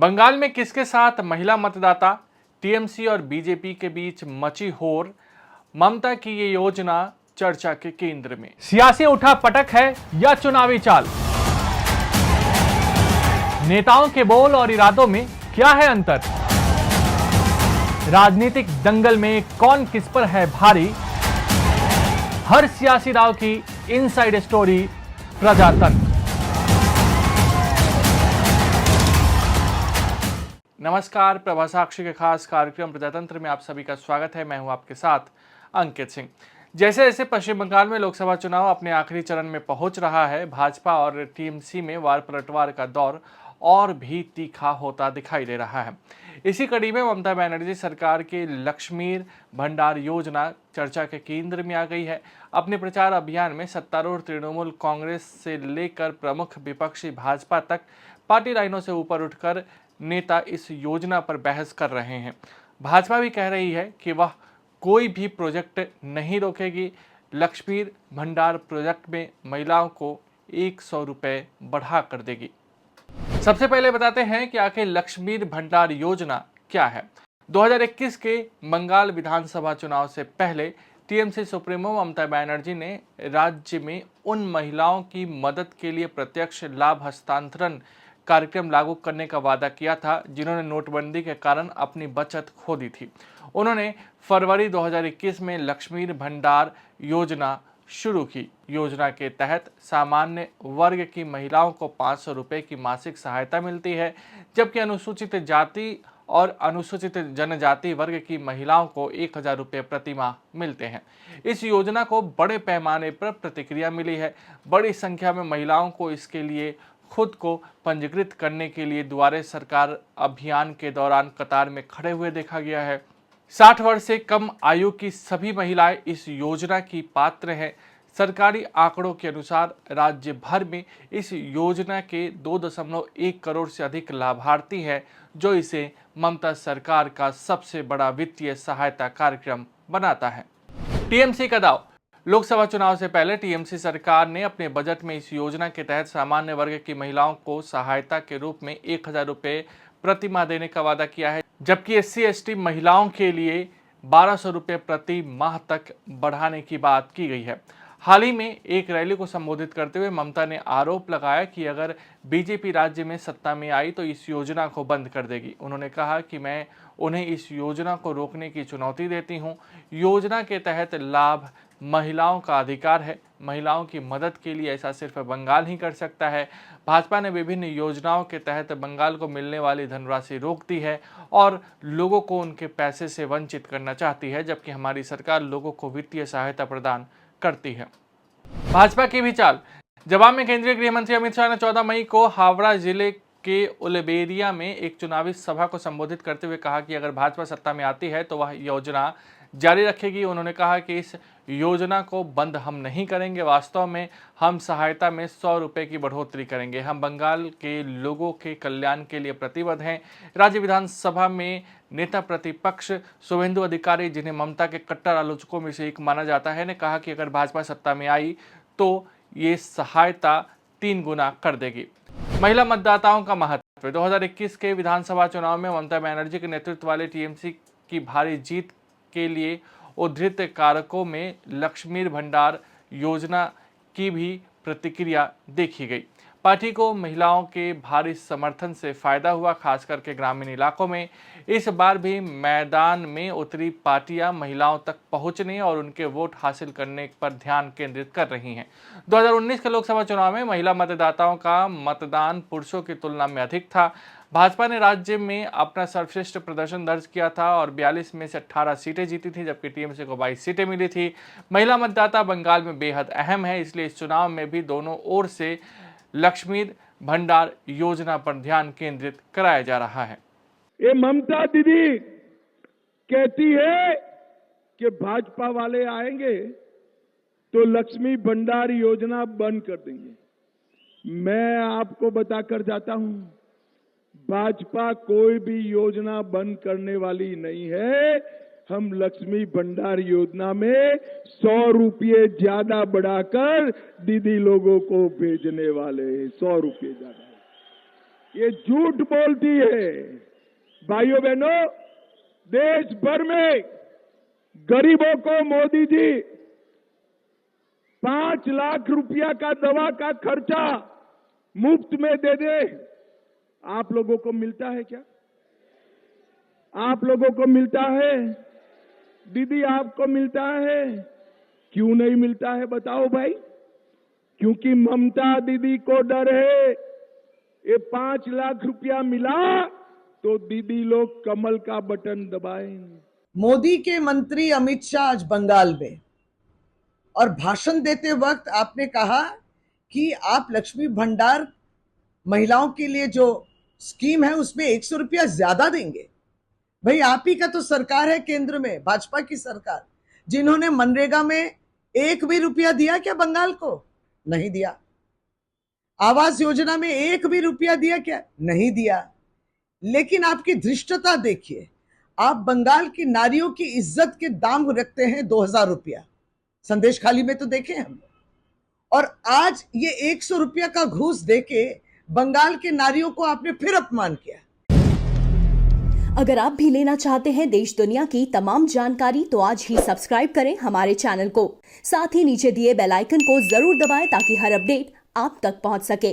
बंगाल में किसके साथ महिला मतदाता, टीएमसी और बीजेपी के बीच मची होर, ममता की ये योजना चर्चा के केंद्र में। सियासी उठापटक है या चुनावी चाल? नेताओं के बोल और इरादों में क्या है अंतर? राजनीतिक दंगल में कौन किस पर है भारी? हर सियासी दांव की इनसाइड स्टोरी प्रजातंत्र। नमस्कार, प्रभा साक्षी के खास कार्यक्रम प्रजातंत्र में आप सभी का स्वागत है। मैं हूं आपके साथ अंकित सिंह। जैसे जैसे पश्चिम बंगाल में लोकसभा चुनाव अपने आखिरी चरण में पहुंच रहा है, भाजपा और टीएमसी में वार पलटवार का दौर और भी तीखा होता दिखाई दे रहा है। इसी कड़ी में ममता बनर्जी सरकार की लक्ष्मी भंडार योजना चर्चा के केंद्र में आ गई है। अपने प्रचार अभियान में सत्तारूढ़ तृणमूल कांग्रेस से लेकर प्रमुख विपक्षी भाजपा तक पार्टी लाइनों से ऊपर उठकर नेता इस योजना पर बहस कर रहे हैं। भाजपा भी कह रही है कि वह कोई भी प्रोजेक्ट नहीं रोकेगी। लक्ष्मी भंडार प्रोजेक्ट में महिलाओं को 100 रुपये बढ़ा कर देगी। सबसे पहले बताते हैं कि आखिर लक्ष्मी भंडार योजना क्या है। 2021 के बंगाल विधानसभा चुनाव से पहले टीएमसी सुप्रीमो ममता बनर्जी ने राज्य में उन महिलाओं की मदद के लिए प्रत्यक्ष लाभ हस्तांतरण कार्यक्रम लागू करने का वादा किया था जिन्होंने नोटबंदी के कारण अपनी बचत खो दी थी। उन्होंने फरवरी 2021 में लक्ष्मी भंडार योजना शुरू की। योजना के तहत सामान्य वर्ग की महिलाओं को 500 रुपये की मासिक सहायता मिलती है, जबकि अनुसूचित जाति और अनुसूचित जनजाति वर्ग की महिलाओं को 1000 रुपये प्रति माह मिलते हैं। इस योजना को बड़े पैमाने पर प्रतिक्रिया मिली है। बड़ी संख्या में महिलाओं को इसके लिए खुद को पंजीकृत करने के लिए दुआरे सरकार अभियान के दौरान कतार में खड़े हुए देखा गया है। 60 वर्ष से कम आयु की सभी महिलाएं इस योजना की पात्र हैं। सरकारी आंकड़ों के अनुसार राज्य भर में इस योजना के 2.1 करोड़ से अधिक लाभार्थी हैं, जो इसे ममता सरकार का सबसे बड़ा वित्तीय सहायता कार्यक्रम बनाता है। टीएमसी का दाव। लोकसभा चुनाव से पहले टीएमसी सरकार ने अपने बजट में इस योजना के तहत सामान्य वर्ग की महिलाओं को सहायता के रूप में 1000 रुपये प्रति माह देने का वादा किया है, जबकि SC/ST महिलाओं के लिए 1200 रुपये प्रति माह तक बढ़ाने की बात की गई है। हाल ही में एक रैली को संबोधित करते हुए ममता ने आरोप लगाया कि अगर बीजेपी राज्य में सत्ता में आई तो इस योजना को बंद कर देगी। उन्होंने कहा कि मैं उन्हें इस योजना को रोकने की चुनौती देती हूं। योजना के तहत लाभ महिलाओं का अधिकार है। महिलाओं की मदद के लिए ऐसा सिर्फ बंगाल ही कर सकता है। भाजपा ने विभिन्न योजनाओं के तहत बंगाल को मिलने वाली धनराशि रोक दी है और लोगों को उनके पैसे से वंचित करना चाहती है, जबकि हमारी सरकार लोगों को वित्तीय सहायता प्रदान करती है। भाजपा की भी चाल। जवाब में केंद्रीय गृह मंत्री अमित शाह ने 14 मई को हावड़ा जिले के उलबेरिया में एक चुनावी सभा को संबोधित करते हुए कहा कि अगर भाजपा सत्ता में आती है तो वह योजना जारी रखेगी। उन्होंने कहा कि इस योजना को बंद हम नहीं करेंगे। वास्तव में हम सहायता में 100 रुपये की बढ़ोतरी करेंगे। हम बंगाल के लोगों के कल्याण के लिए प्रतिबद्ध हैं। राज्य विधानसभा में नेता प्रतिपक्ष शुभेंदु अधिकारी, जिन्हें ममता के कट्टर आलोचकों में से एक माना जाता है, ने कहा कि अगर भाजपा सत्ता में आई तो ये सहायता 3 गुना कर देगी। महिला मतदाताओं का महत्व। 2021 के विधानसभा चुनाव में ममता बनर्जी के नेतृत्व वाले टीएमसी की भारी जीत के लिए उद्धृत कारकों में लक्ष्मी भंडार योजना की भी प्रतिक्रिया देखी गई। पार्टी को महिलाओं के भारी समर्थन से फायदा हुआ, खास करके ग्रामीण इलाकों में। इस बार भी मैदान में उतरी पार्टियां महिलाओं तक पहुंचने और उनके वोट हासिल करने पर ध्यान केंद्रित कर रही हैं। 2019 के लोकसभा चुनाव में महिला मतदाताओं का मतदान पुरुषों की तुलना में अधिक था। भाजपा ने राज्य में अपना सर्वश्रेष्ठ प्रदर्शन दर्ज किया था और 42 में से 18 सीटें जीती थी, जबकि टीएमसी को 22 सीटें मिली थी। महिला मतदाता बंगाल में बेहद अहम है, इसलिए इस चुनाव में भी दोनों ओर से लक्ष्मी भंडार योजना पर ध्यान केंद्रित कराया जा रहा है। ये ममता दीदी कहती है कि भाजपा वाले आएंगे तो लक्ष्मी भंडार योजना बंद कर देंगे। मैं आपको बताकर जाता हूं, भाजपा कोई भी योजना बंद करने वाली नहीं है। हम लक्ष्मी भंडार योजना में 100 रुपये ज्यादा बढ़ाकर दीदी लोगों को भेजने वाले हैं। 100 रुपये ज्यादा। ये झूठ बोलती है। भाइयों बहनों, देश भर में गरीबों को मोदी जी 5 लाख रुपया का दवा का खर्चा मुफ्त में दे दे। आप लोगों को मिलता है क्या? आप लोगों को मिलता है? दीदी आपको मिलता है? क्यों नहीं मिलता है बताओ भाई? क्योंकि ममता दीदी को डर है, ये 5 लाख रुपया मिला तो दीदी लोग कमल का बटन दबाएंगे। मोदी के मंत्री अमित शाह आज बंगाल में और भाषण देते वक्त आपने कहा कि आप लक्ष्मी भंडार महिलाओं के लिए जो स्कीम है उसमें 100 रुपया ज्यादा देंगे। भाई आप ही का तो सरकार है केंद्र में, भाजपा की सरकार, जिन्होंने मनरेगा में 1 भी रुपया दिया क्या बंगाल को? नहीं दिया। आवास योजना में 1 भी रुपया दिया क्या? नहीं दिया। लेकिन आपकी धृष्टता देखिए, आप बंगाल की नारियों की इज्जत के दाम रखते हैं 2000 रुपया, संदेश खाली में तो देखे हम। और आज ये 100 रुपया का घूस देके बंगाल के नारियों को आपने फिर अपमान किया। अगर आप भी लेना चाहते हैं देश दुनिया की तमाम जानकारी तो आज ही सब्सक्राइब करें हमारे चैनल को। साथ ही नीचे दिए बेल आइकन को जरूर दबाएं ताकि हर अपडेट आप तक पहुंच सके।